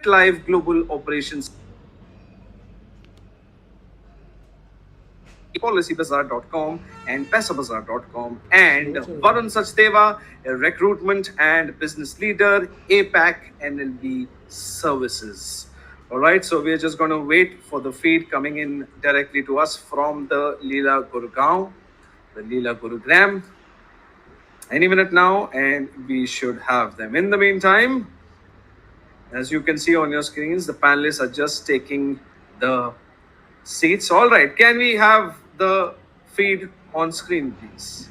MetLife Global Operations, Policybazaar.com and Paisabazaar.com, and Varun Sachdeva, a recruitment and business leader, APAC NLB Services. All right, so we're just going to wait for the feed coming in directly to us from the Leela Gurgaon, the Leela Gurugram, any minute now, and we should have them. In the meantime, as you can see on your screens, the panelists are just taking the seats. All right, can we have the feed on screen, please?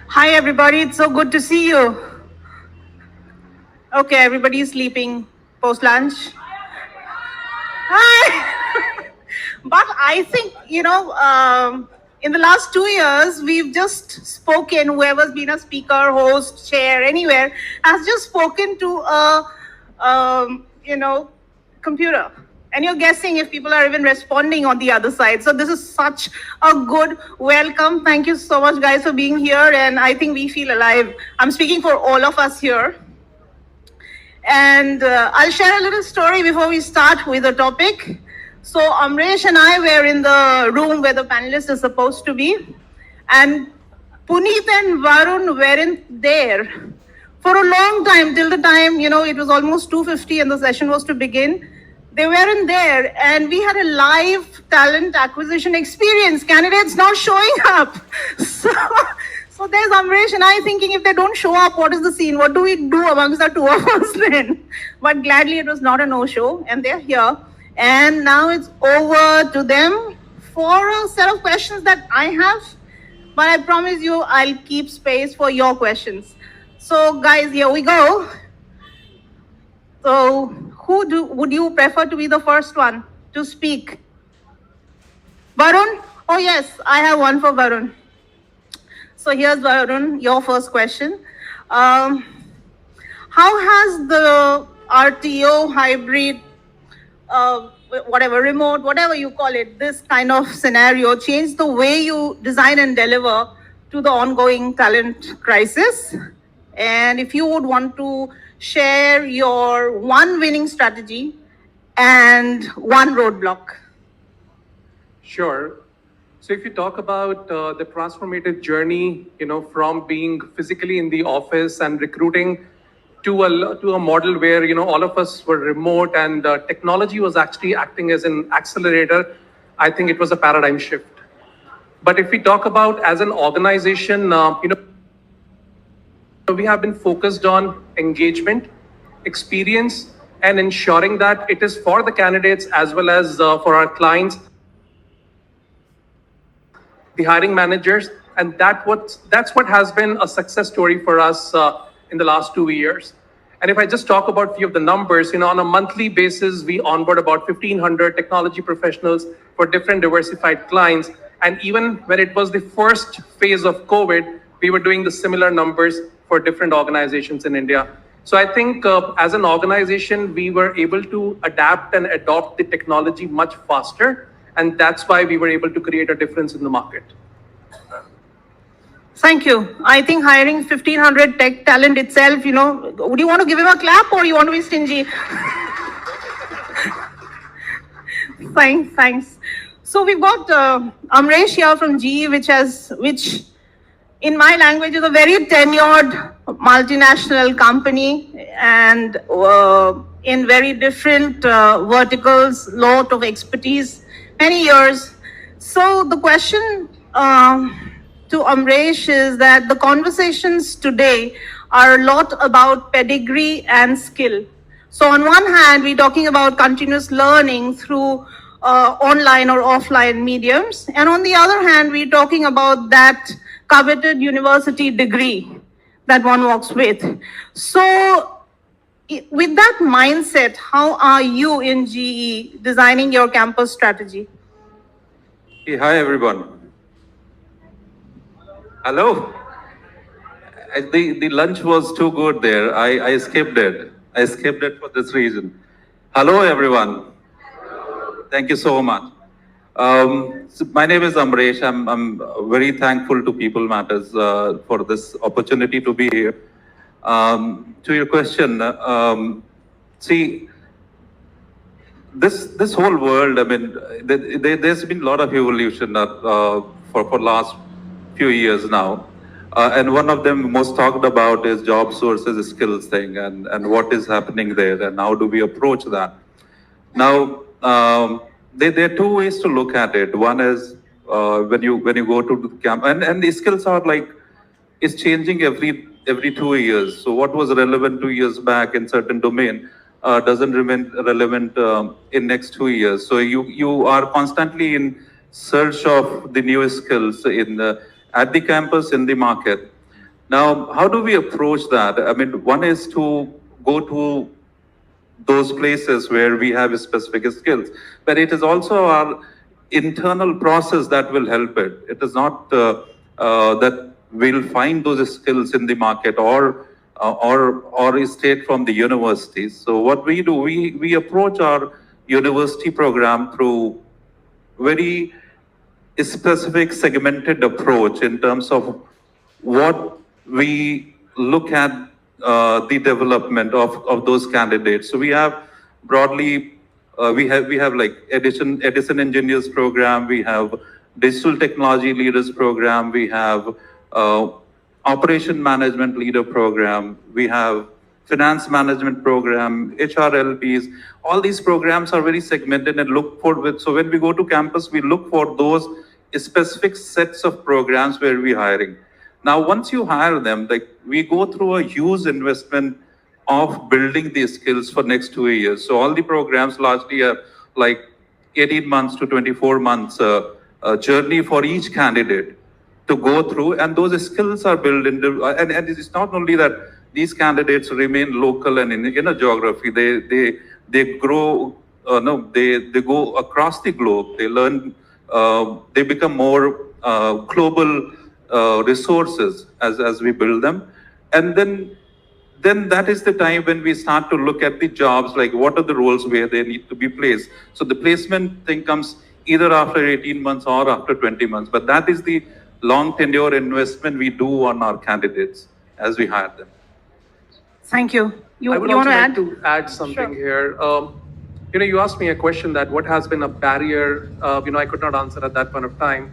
Hi, everybody. It's so good to see you. Okay, everybody is sleeping post-lunch. Hi. But I think, in the last 2 years, we've just spoken, whoever's been a speaker, host, chair, anywhere, has just spoken to a computer. And you're guessing if people are even responding on the other side. So this is such a good welcome. Thank you so much, guys, for being here. And I think we feel alive. I'm speaking for all of us here. And I'll share a little story before we start with the topic. So Amaresh and I were in the room where the panelists are supposed to be. And Puneet and Varun weren't there for a long time, till the time, it was almost 2:50 and the session was to begin. They weren't there, and we had a live talent acquisition experience. Candidates not showing up. So there's Amaresh and I thinking, if they don't show up, what is the scene? What do we do amongst the two of us then? But gladly, it was not a no-show, and they're here. And now it's over to them for a set of questions that I have. But I promise you, I'll keep space for your questions. So guys, here we go. So would you prefer to be the first one to speak? Varun? Oh yes, I have one for Varun. So here's Varun, your first question. How has the RTO, hybrid, remote, whatever you call it, this kind of scenario changed the way you design and deliver to the ongoing talent crisis? And if you would want to share your one winning strategy and one roadblock. Sure. So if you talk about the transformative journey, from being physically in the office and recruiting to a model where, all of us were remote and technology was actually acting as an accelerator, I think it was a paradigm shift. But if we talk about as an organization, we have been focused on engagement, experience, and ensuring that it is for the candidates as well as for our clients, the hiring managers, and that's what has been a success story for us in the last 2 years. And if I just talk about a few of the numbers, on a monthly basis, we onboard about 1,500 technology professionals for different diversified clients. And even when it was the first phase of COVID, we were doing the similar numbers for different organizations in India. So I think as an organization, we were able to adapt and adopt the technology much faster. And that's why we were able to create a difference in the market. Thank you. I think hiring 1,500 tech talent itself, would you want to give him a clap or you want to be stingy? Thanks. So we've got Amaresh here from GE, which in my language is a very tenured multinational company and in very different verticals, lot of expertise, many years. So the question to Amaresh is that the conversations today are a lot about pedigree and skill. So on one hand, we're talking about continuous learning through online or offline mediums. And on the other hand, we're talking about that coveted university degree that one walks with. So with that mindset, how are you in GE designing your campus strategy? Hey, hi, everyone. Hello. The lunch was too good there. I skipped it. I skipped it for this reason. Hello, everyone. Thank you so much. So my name is Amaresh. I'm very thankful to People Matters for this opportunity to be here. To your question, see, this whole world, I mean, there's been a lot of evolution for last few years now. And one of them most talked about is job sources skills thing and what is happening there and how do we approach that. Now, there are two ways to look at it. One is when you go to the camp, and the skills are like it's changing every 2 years. So what was relevant 2 years back in certain domain doesn't remain relevant in next 2 years. So you are constantly in search of the new skills in at the campus in the market. Now, how do we approach that? I mean, one is to go to those places where we have specific skills, but it is also our internal process that will help it. It is not that we'll find those skills in the market or straight from the universities. So what we do, we approach our university program through very specific segmented approach in terms of what we look at the development of those candidates. So we have broadly, we have like Edison Engineers program, we have Digital Technology Leaders program, we have Operation Management Leader program, we have Finance Management program, HRLPs. All these programs are very segmented and look for it. So when we go to campus, we look for those specific sets of programs where we're hiring. Now, once you hire them, like we go through a huge investment of building these skills for next 2 years. So all the programs largely are like 18 months to 24 months journey for each candidate to go through, and those skills are built into. And it's not only that these candidates remain local and in a geography. They grow. No, they go across the globe. They learn. They become more global resources as we build them, and then that is the time when we start to look at the jobs, like what are the roles where they need to be placed. So the placement thing comes either after 18 months or after 20 months, but that is the long tenure investment we do on our candidates as we hire them. Thank you. I would you also want like to add? to add something Sure. here. You asked me a question that what has been a barrier, I could not answer at that point of time.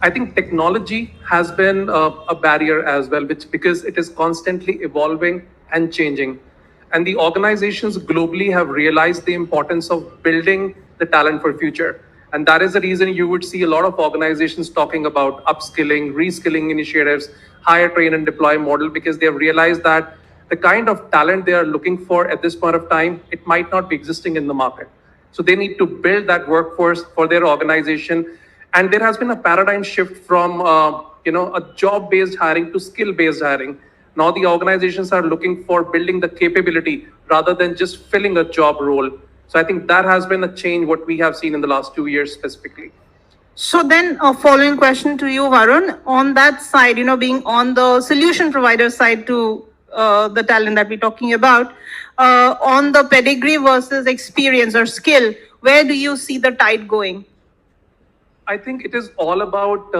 I think technology has been a barrier as well, because it is constantly evolving and changing. And the organizations globally have realized the importance of building the talent for future. And that is the reason you would see a lot of organizations talking about upskilling, reskilling initiatives, hire, train, and deploy model, because they have realized that the kind of talent they are looking for at this point of time, it might not be existing in the market. So they need to build that workforce for their organization. And there has been a paradigm shift from a job-based hiring to skill-based hiring. Now the organizations are looking for building the capability rather than just filling a job role. So I think that has been a change what we have seen in the last 2 years specifically. So then a following question to you, Varun, on that side, being on the solution provider side to the talent that we're talking about, on the pedigree versus experience or skill, where do you see the tide going? I think it is all about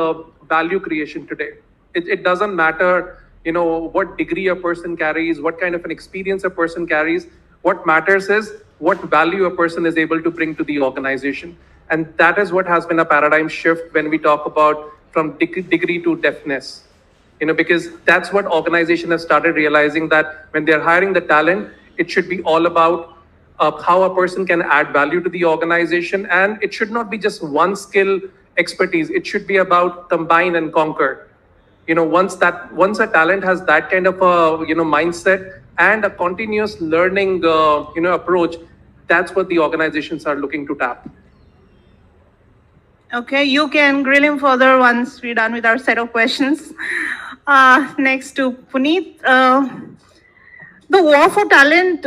value creation today. It doesn't matter, what degree a person carries, what kind of an experience a person carries. What matters is what value a person is able to bring to the organization. And that is what has been a paradigm shift when we talk about from degree to deftness. Because that's what organizations have started realizing, that when they're hiring the talent, it should be all about how a person can add value to the organization. And it should not be just one skill expertise. It should be about combine and conquer. Once a talent has that kind of a mindset and a continuous learning approach, that's what the organizations are looking to tap. Okay, you can grill him further once we're done with our set of questions. Next to Puneet. The war for talent,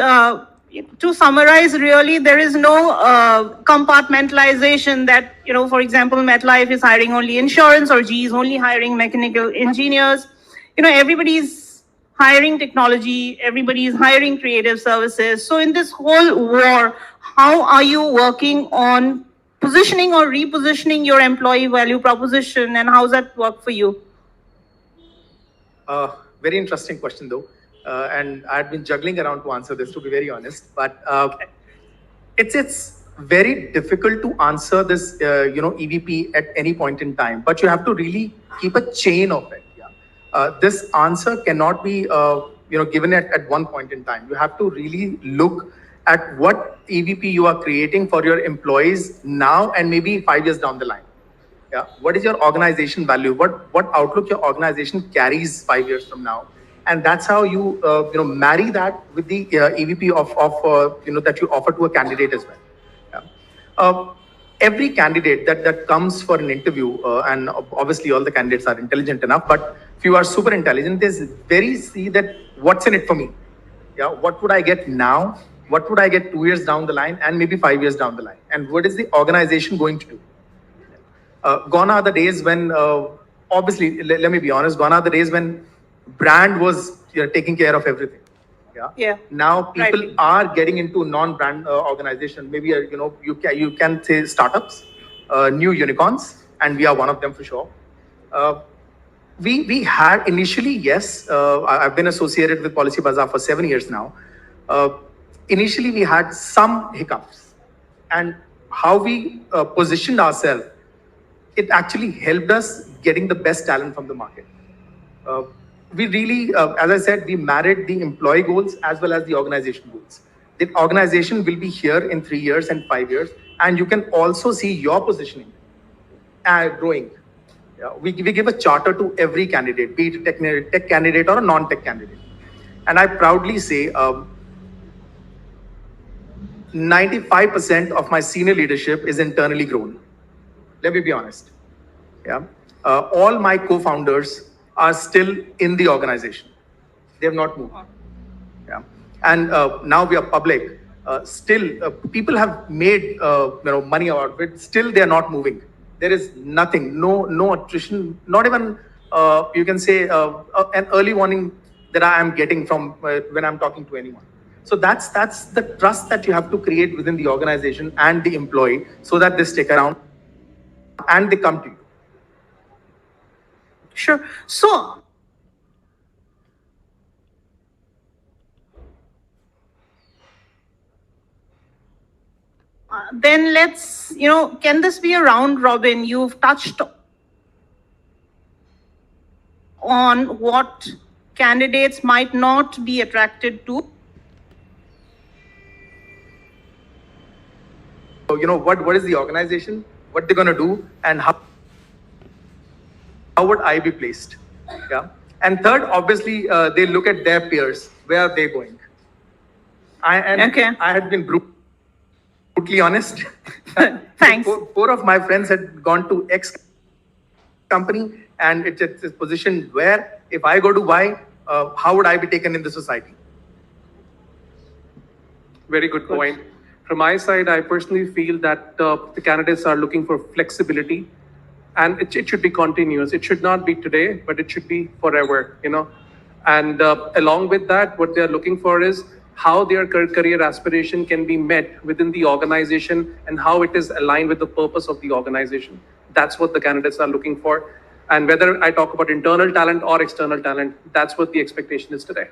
to summarize, really, there is no compartmentalization that, for example, MetLife is hiring only insurance or GE is only hiring mechanical engineers. Everybody's hiring technology, everybody is hiring creative services. So in this whole war, how are you working on positioning or repositioning your employee value proposition, and how's that work for you? Very interesting question, though. And I've been juggling around to answer this, to be very honest. But it's very difficult to answer this, EVP at any point in time, but you have to really keep a chain of it. Yeah. This answer cannot be, given at one point in time. You have to really look at what EVP you are creating for your employees now and maybe 5 years down the line. Yeah. What is your organization value? What outlook your organization carries 5 years from now? And that's how you, marry that with the EVP of that you offer to a candidate as well. Yeah. Every candidate that comes for an interview, and obviously all the candidates are intelligent enough, but if you are super intelligent, there's very see that what's in it for me. Yeah, what would I get now? What would I get 2 years down the line and maybe 5 years down the line? And what is the organization going to do? Gone are the days when, obviously, let me be honest, gone are the days when brand was taking care of everything. Yeah. Now people Right. are getting into non-brand organization. Maybe you can say startups, new unicorns, and we are one of them for sure. We had initially, yes, I've been associated with Policybazaar for 7 years now. Initially, we had some hiccups, and how we positioned ourselves, it actually helped us getting the best talent from the market. We really, as I said, we married the employee goals as well as the organization goals. The organization will be here in 3 years and 5 years, and you can also see your positioning growing. Yeah, we give a charter to every candidate, be it a tech candidate or a non-tech candidate. And I proudly say 95% of my senior leadership is internally grown. Let me be honest. Yeah. All my co-founders are still in the organization. They have not moved. Yeah. And now we are public. Still, people have made money out of it. Still, they are not moving. There is nothing, no attrition, not even you can say an early warning that I am getting from when I'm talking to anyone. So that's the trust that you have to create within the organization and the employee, so that they stick around and they come to you. Sure. So, then let's, can this be a round robin? You've touched on what candidates might not be attracted to. So, what is the organization, what they're going to do, and how would I be placed? Yeah. And third, obviously, they look at their peers. Where are they going? Okay. I had been brutally honest. Thanks. Four of my friends had gone to X company, and it's a position where if I go to Y, how would I be taken in the society? Very good point. From my side, I personally feel that the candidates are looking for flexibility, and it should be continuous. It should not be today, but it should be forever, And along with that, what they're looking for is how their career aspiration can be met within the organization and how it is aligned with the purpose of the organization. That's what the candidates are looking for. And whether I talk about internal talent or external talent, that's what the expectation is today.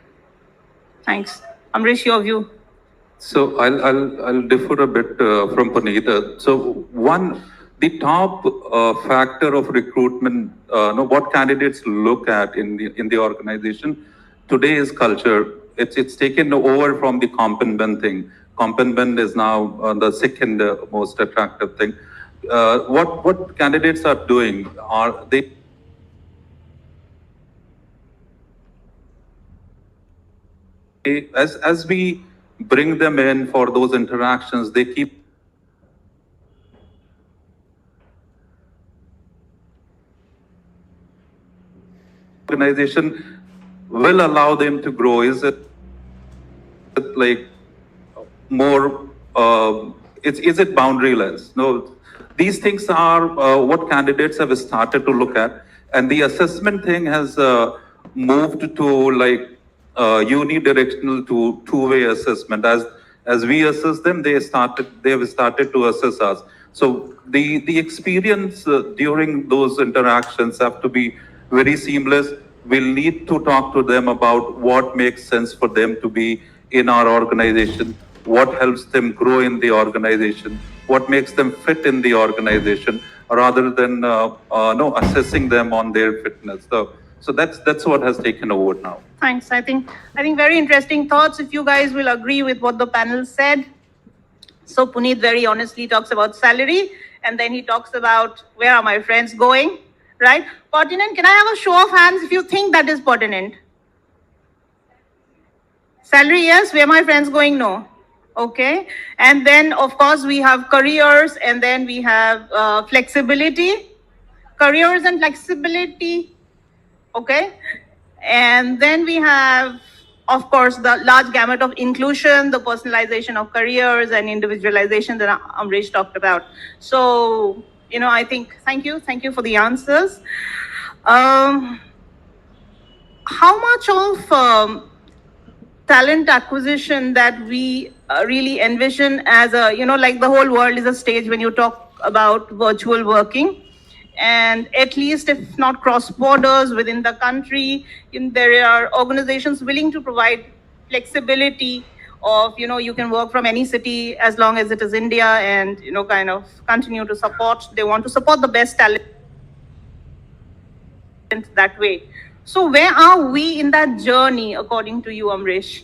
Thanks. Amaresh, your view. So I'll differ a bit from Puneet. So the top factor of recruitment, what candidates look at in the organization today is culture. It's taken over from the comp and ben thing. Comp and ben is now the second most attractive thing. What candidates are doing are they as we bring them in for those interactions, they keep organization will allow them to grow. Is it like more? Is it boundaryless? No, these things are what candidates have started to look at, and the assessment thing has moved to like unidirectional to two-way assessment. As we assess them, they have started to assess us. So the experience during those interactions have to be very seamless. We'll need to talk to them about what makes sense for them to be in our organization, what helps them grow in the organization, what makes them fit in the organization, rather than no assessing them on their fitness. So that's what has taken over now. Thanks. I think very interesting thoughts. If you guys will agree with what the panel said. So Puneet very honestly talks about salary, and then he talks about where are my friends going, right? Pertinent. Can I have a show of hands if you think that is pertinent? Salary, yes. Where my friends going, no. Okay. And then, of course, we have careers, and then we have flexibility. Careers and flexibility. Okay. And then we have, of course, the large gamut of inclusion, the personalization of careers and individualization that Amaresh talked about. So, I think, thank you for the answers. How much of talent acquisition that we really envision as a, like the whole world is a stage when you talk about virtual working? And at least if not cross borders within the country, there are organizations willing to provide flexibility of, you can work from any city as long as it is India, and, kind of continue to support. They want to support the best talent that way. So where are we in that journey, according to you, Amaresh?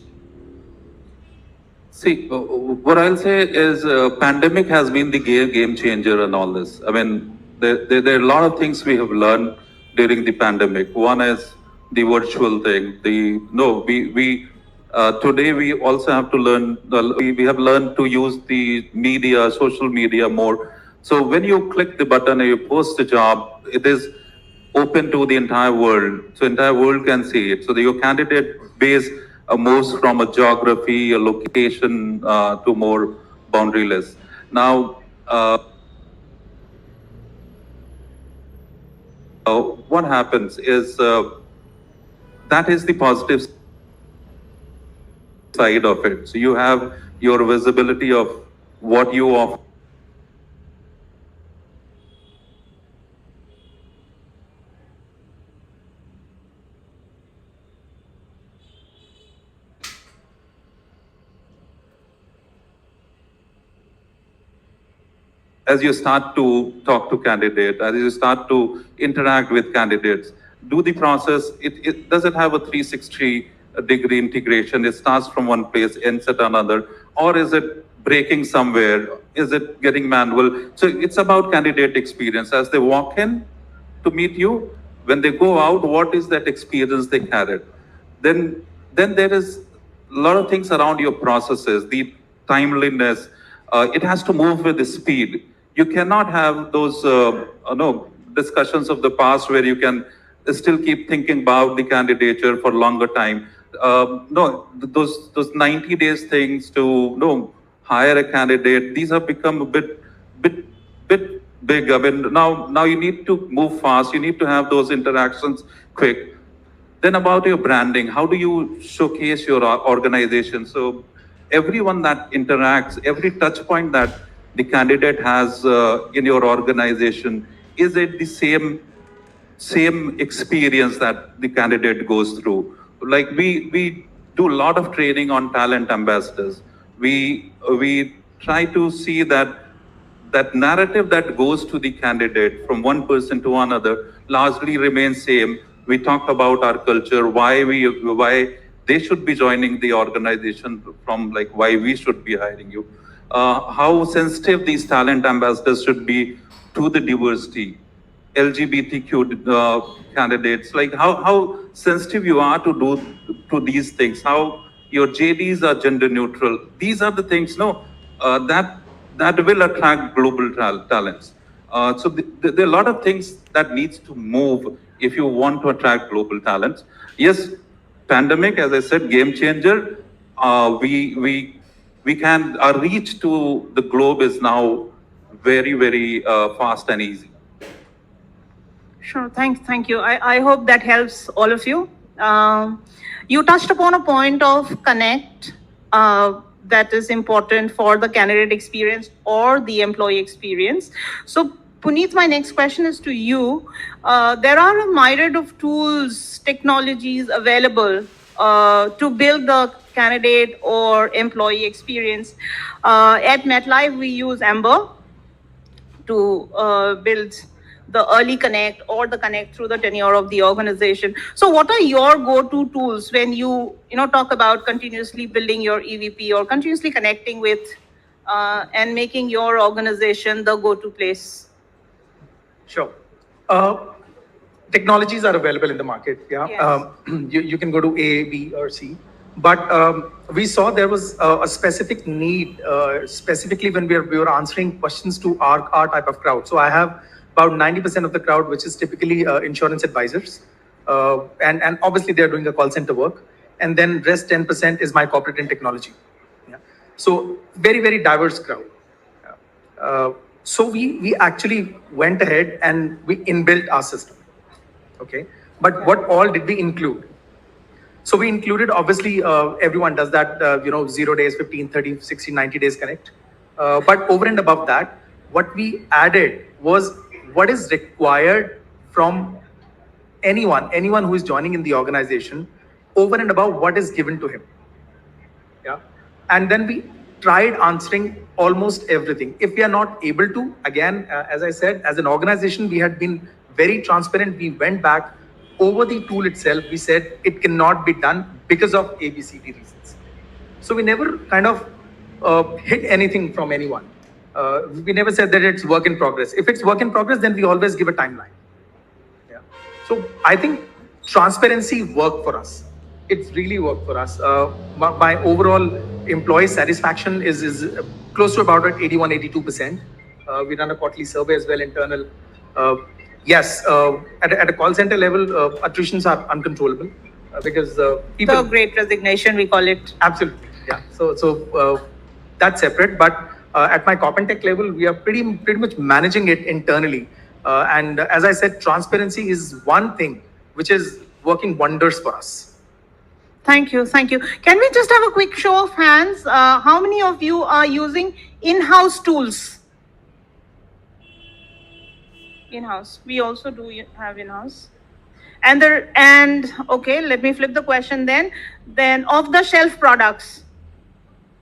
See, what I'll say is pandemic has been the game changer in all this. I mean, there are a lot of things we have learned during the pandemic. One is the virtual thing. Today we also have to learn, we have learned to use the media, social media more. So when you click the button and you post a job, it is open to the entire world. So entire world can see it. So your candidate base moves from a geography, a location to more boundaryless. Now, what happens is that is the positive side of it. So you have your visibility of what you offer. As you start to talk to candidates, as you start to interact with candidates, do the process, it doesn't have a 360-degree integration. It starts from one place, ends at another, or is it breaking somewhere? Is it getting manual? So it's about candidate experience. As they walk in to meet you, when they go out, what is that experience they carried? Then there is a lot of things around your processes, the timeliness. It has to move with the speed. You cannot have those discussions of the past where you can still keep thinking about the candidature for longer time. Those 90 days things to hire a candidate, these have become a bit big. I mean, now you need to move fast. You need to have those interactions quick. Then about your branding, how do you showcase your organization? So everyone that interacts, every touch point that the candidate has in your organization, is it the same experience that the candidate goes through? Like we do a lot of training on talent ambassadors. We try to see that narrative that goes to the candidate from one person to another largely remains same. We talk about our culture, why they should be joining the organization, from like why we should be hiring you. How sensitive these talent ambassadors should be to the diversity, LGBTQ candidates, like how sensitive you are to these things, how your JDs are gender neutral. These are the things that will attract global talents. So there are a lot of things that needs to move if you want to attract global talents. Yes, pandemic, as I said, game changer. We can, our reach to the globe is now very, very fast and easy. Sure, thank you. I hope that helps all of you. You touched upon a point of connect that is important for the candidate experience or the employee experience. So Puneet, my next question is to you. There are a myriad of tools, technologies available to build the candidate or employee experience. At MetLife, we use Amber to build the early connect or the connect through the tenure of the organization. So what are your go-to tools when you talk about continuously building your EVP or continuously connecting with and making your organization the go-to place? Sure. Technologies are available in the market. Yeah. Yes. You can go to A, B, or C. But we saw there was a specific need, specifically when we were answering questions to our type of crowd. So I have about 90% of the crowd, which is typically insurance advisors. And obviously they're doing the call center work. And then rest 10% is my corporate and technology. Yeah. So very, very diverse crowd. So we actually went ahead and we inbuilt our system. Okay. But what all did we include? So we included, obviously, everyone does that, 0 days, 15, 30, 60, 90 days connect. But over and above that, what we added was what is required from anyone who is joining in the organization over and above what is given to him. Yeah. And then we tried answering almost everything. If we are not able to, again, as I said, as an organization, we had been very transparent. We went back over the tool itself. We said it cannot be done because of ABCD reasons. So we never kind of hid anything from anyone. We never said that it's work in progress. If it's work in progress, then we always give a timeline. Yeah. So I think transparency worked for us. It's really worked for us. My overall employee satisfaction is close to about 81, 82%. We run a quarterly survey as well, internal. Yes, at a call center level, attritions are uncontrollable because people. The great resignation, we call it. Absolutely, yeah. So that's separate. But at my corp and tech level, we are pretty much managing it internally. And as I said, transparency is one thing which is working wonders for us. Thank you, thank you. Can we just have a quick show of hands? How many of you are using in-house tools? In-house. We also do have in-house. And okay, let me flip the question then. Then off-the-shelf products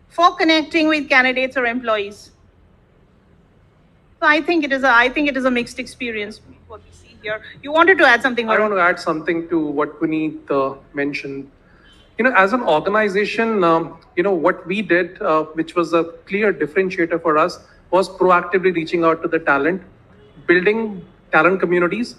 for connecting with candidates or employees. So I think it is a mixed experience. What we see here. You wanted to add something? I want to add something to what Puneet mentioned. As an organization, what we did, which was a clear differentiator for us, was proactively reaching out to the talent, building talent communities,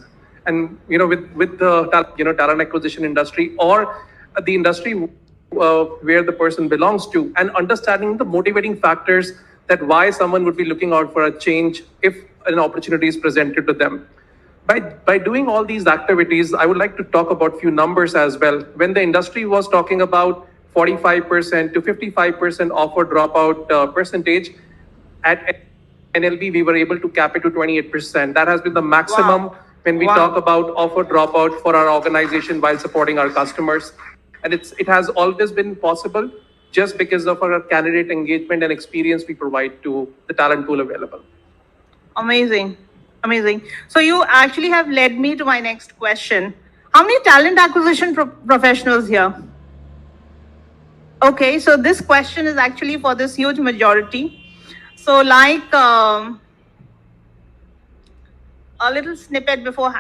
and with the talent acquisition industry or the industry where the person belongs to, and understanding the motivating factors that why someone would be looking out for a change if an opportunity is presented to them. By doing all these activities, I would like to talk about few numbers as well. When the industry was talking about 45% to 55% offer dropout percentage, at NLB, we were able to cap it to 28%. That has been the maximum when we talk about offer dropout for our organization while supporting our customers. And it has always been possible just because of our candidate engagement and experience we provide to the talent pool available. Amazing. Amazing. So you actually have led me to my next question. How many talent acquisition professionals here? Okay, so this question is actually for this huge majority. So like a little snippet before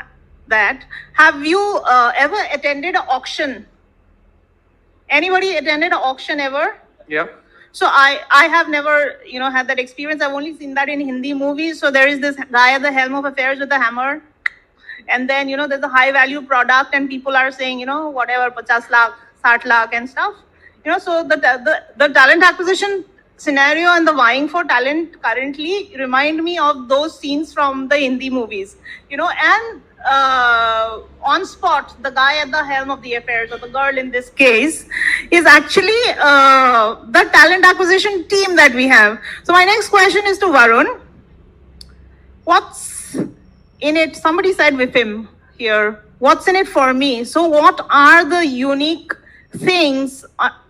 that, have you ever attended an auction? Anybody attended an auction ever? Yeah. So I have never, had that experience. I've only seen that in Hindi movies. So there is this guy at the helm of affairs with a hammer. And then, there's a high value product and people are saying, whatever, 50 lakh, 60 lakh and stuff. So the talent acquisition scenario and the vying for talent currently remind me of those scenes from the Hindi movies, and on spot, the guy at the helm of the affairs, or the girl in this case, is actually the talent acquisition team that we have. So my next question is to Varun. What's in it? Somebody said with him here, what's in it for me? So what are the unique things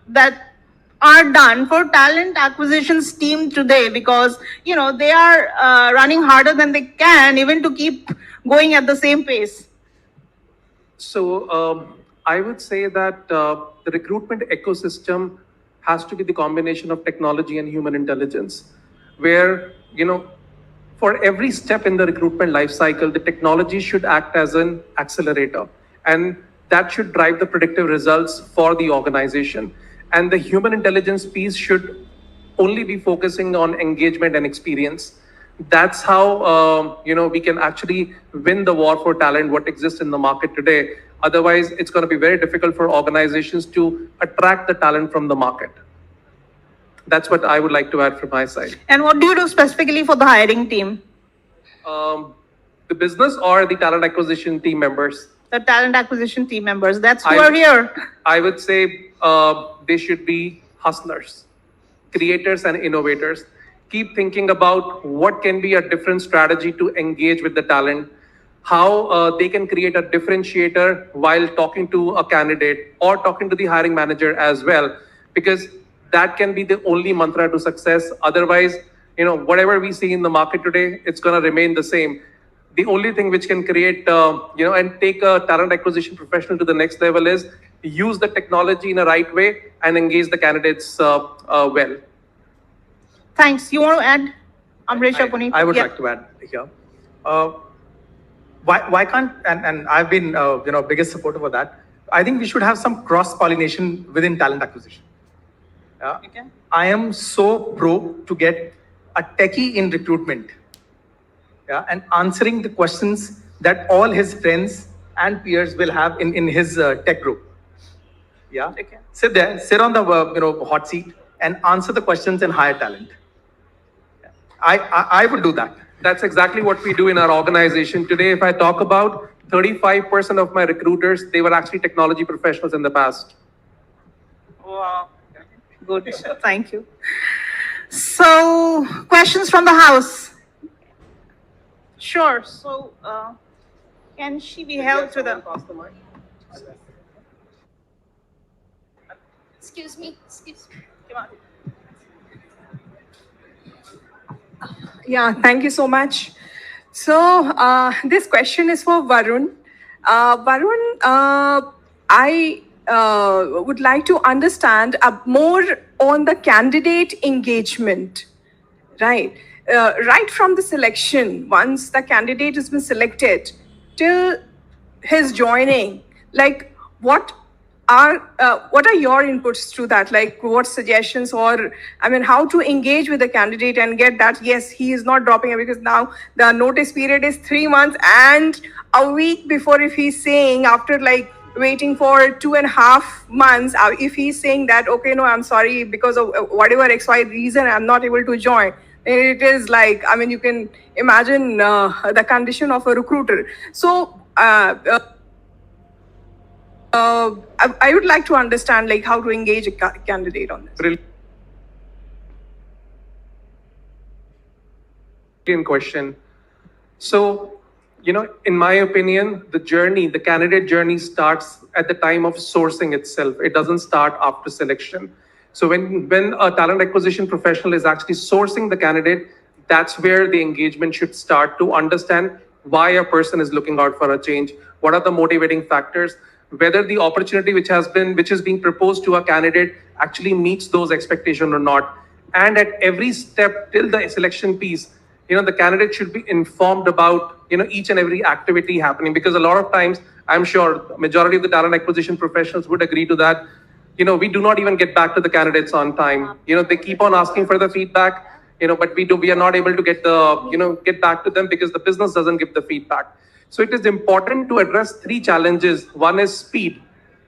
that are done for talent acquisitions team today? Because, they are running harder than they can even to keep going at the same pace. So I would say that the recruitment ecosystem has to be the combination of technology and human intelligence, where, for every step in the recruitment life cycle, the technology should act as an accelerator, and that should drive the predictive results for the organization. And the human intelligence piece should only be focusing on engagement and experience. That's how we can actually win the war for talent, what exists in the market today. Otherwise, it's going to be very difficult for organizations to attract the talent from the market. That's what I would like to add from my side. And what do you do specifically for the hiring team? The business or the talent acquisition team members? The talent acquisition team members. That's who are here. I would say they should be hustlers, creators and innovators. Keep thinking about what can be a different strategy to engage with the talent, how they can create a differentiator while talking to a candidate or talking to the hiring manager as well, because that can be the only mantra to success. Otherwise, whatever we see in the market today, it's going to remain the same. The only thing which can create, and take a talent acquisition professional to the next level is use the technology in a right way and engage the candidates well. Thanks. You want to add, Amaresh or Puneet? I would Yeah. like to add here. Why can't, and I've been, biggest supporter for that. I think we should have some cross-pollination within talent acquisition. Yeah. Okay. I am so pro to get a techie in recruitment. Yeah, and answering the questions that all his friends and peers will have in his tech group. Yeah. Okay. Sit there, sit on the hot seat and answer the questions and hire talent. I would do that. That's exactly what we do in our organization. Today, if I talk about 35% of my recruiters, they were actually technology professionals in the past. Wow. Good. Thank you. So, questions from the house? Sure. So, can she be held to the... Excuse me. Come on. Yeah, thank you so much. So this question is for Varun. Varun, I would like to understand more on the candidate engagement, right? Right from the selection, once the candidate has been selected, till his joining, like what are your inputs to that? Like what suggestions, or how to engage with the candidate and get that, yes, he is not dropping it, because now the notice period is 3 months, and a week before, if he's saying after like waiting for 2.5 months, if he's saying that, okay, no, I'm sorry, because of whatever XY reason, I'm not able to join. It is like, you can imagine the condition of a recruiter. So, I would like to understand like how to engage a candidate on this. Brilliant question. So, in my opinion, the candidate journey starts at the time of sourcing itself. It doesn't start after selection. So when a talent acquisition professional is actually sourcing the candidate, that's where the engagement should start, to understand why a person is looking out for a change. What are the motivating factors? Whether the opportunity which is being proposed to a candidate actually meets those expectations or not. And at every step till the selection piece, the candidate should be informed about, each and every activity happening, because a lot of times, I'm sure the majority of the talent acquisition professionals would agree to that. We do not even get back to the candidates on time. They keep on asking for the feedback, but we are not able to get back to them because the business doesn't give the feedback. So it is important to address 3 challenges. One is speed.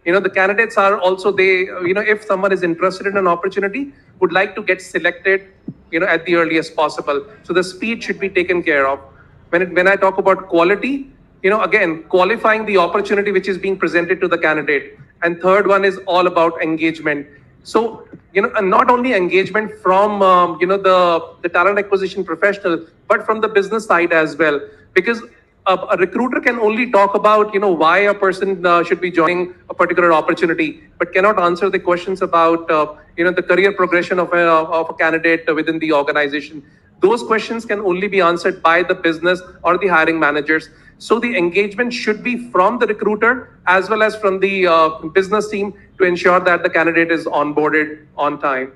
The candidates are also, if someone is interested in an opportunity, would like to get selected, at the earliest possible. So the speed should be taken care of. When I talk about quality, again, qualifying the opportunity which is being presented to the candidate. And third one is all about engagement. So, and not only engagement from, the talent acquisition professional, but from the business side as well. Because a recruiter can only talk about, why a person should be joining a particular opportunity, but cannot answer the questions about, the career progression of a candidate within the organization. Those questions can only be answered by the business or the hiring managers. So the engagement should be from the recruiter as well as from the business team to ensure that the candidate is onboarded on time.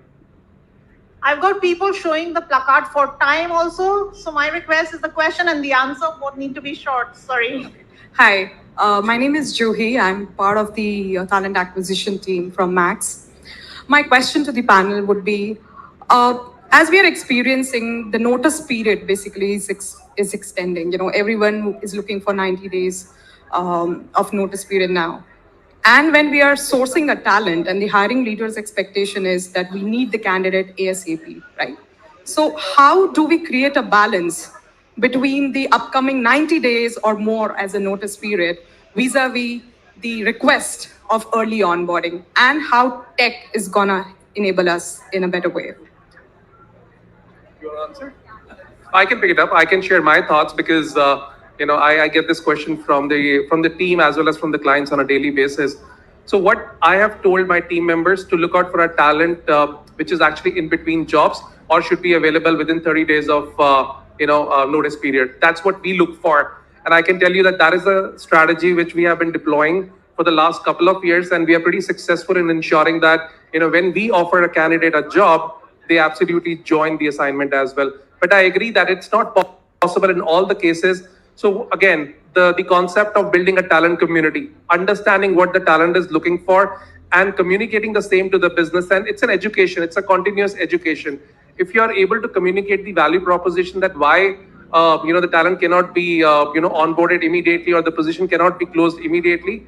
I've got people showing the placard for time also. So my request is the question and the answer both need to be short. Sorry. Hi, my name is Juhi. I'm part of the talent acquisition team from Max. My question to the panel would be, as we are experiencing, the notice period basically is extending. You know, everyone is looking for 90 days of notice period now. And when we are sourcing a talent and the hiring leader's expectation is that we need the candidate ASAP, right? So how do we create a balance between the upcoming 90 days or more as a notice period vis-a-vis the request of early onboarding, and how tech is gonna enable us in a better way? Your answer? I can pick it up. I can share my thoughts because I get this question from the team as well as from the clients on a daily basis. So what I have told my team members to look out for a talent which is actually in between jobs or should be available within 30 days of notice period. That's what we look for, and I can tell you that that is a strategy which we have been deploying for the last couple of years, and we are pretty successful in ensuring that when we offer a candidate a job, they absolutely join the assignment as well. But I agree that it's not possible in all the cases. So again, the concept of building a talent community, understanding what the talent is looking for and communicating the same to the business. And it's an education, it's a continuous education. If you are able to communicate the value proposition that why the talent cannot be onboarded immediately or the position cannot be closed immediately,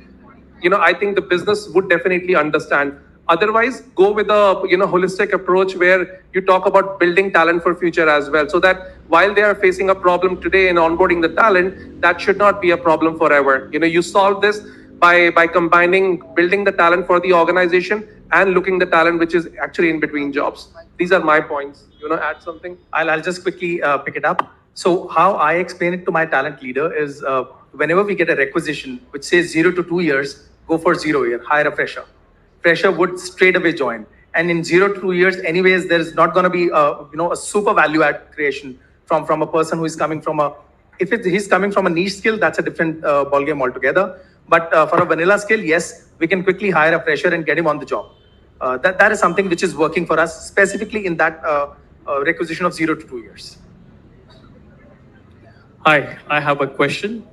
I think the business would definitely understand. Otherwise, go with a holistic approach where you talk about building talent for future as well, so that while they are facing a problem today in onboarding the talent, that should not be a problem forever. You solve this by combining building the talent for the organization and looking the talent which is actually in between jobs. These are my points. You want to add something? I'll just quickly pick it up. So how I explain it to my talent leader is whenever we get a requisition which says 0 to 2 years, go for 0 year, hire a fresher. Fresher would straight away join. And in 0 to 2 years, anyways, there is not going to be a super value add creation from a person who is coming from he's coming from a niche skill, that's a different ballgame altogether. But for a vanilla skill, yes, we can quickly hire a fresher and get him on the job. That is something which is working for us, specifically in that requisition of 0 to 2 years. Hi, I have a question.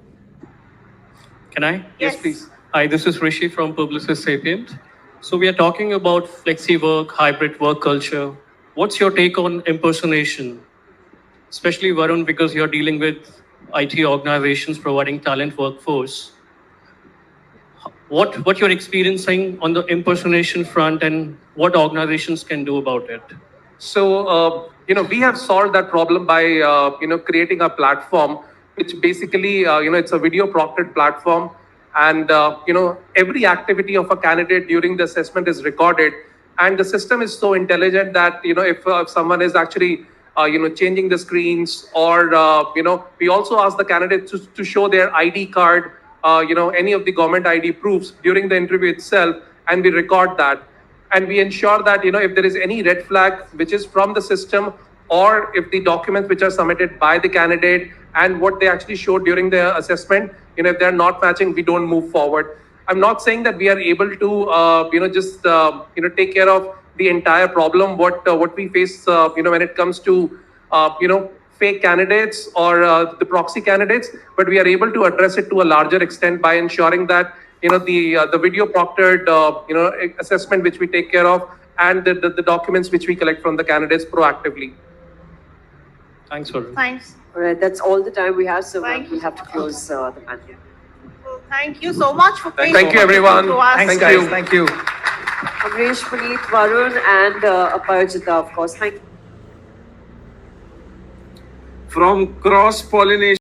Can I? Yes, please. Hi, this is Rishi from Publicis Sapient. So we are talking about flexi work, hybrid work culture. What's your take on impersonation? Especially Varun, because you're dealing with IT organizations providing talent workforce. What you're experiencing on the impersonation front and what organizations can do about it? So, we have solved that problem by, creating a platform, which basically, it's a video proctored platform. And, every activity of a candidate during the assessment is recorded. And the system is so intelligent that, if someone is actually, changing the screens or, we also ask the candidate to show their ID card, any of the government ID proofs during the interview itself, and we record that. And we ensure that, if there is any red flag which is from the system, or if the documents which are submitted by the candidate and what they actually showed during the assessment, if they're not matching, we don't move forward. I'm not saying that we are able to, take care of the entire problem, what we face, when it comes to, fake candidates or the proxy candidates, but we are able to address it to a larger extent by ensuring that the video proctored assessment which we take care of and the documents which we collect from the candidates proactively. Thanks, Varun. Thanks. All right, that's all the time we have, so Thank we'll you. have to close the panel. So thank you so much for Thank you, everyone. to us. Thanks, Thank guys. you. Thank you. Amaresh, Puneet, Varun, and Aparajeeta, of course. Thank you. From cross-pollination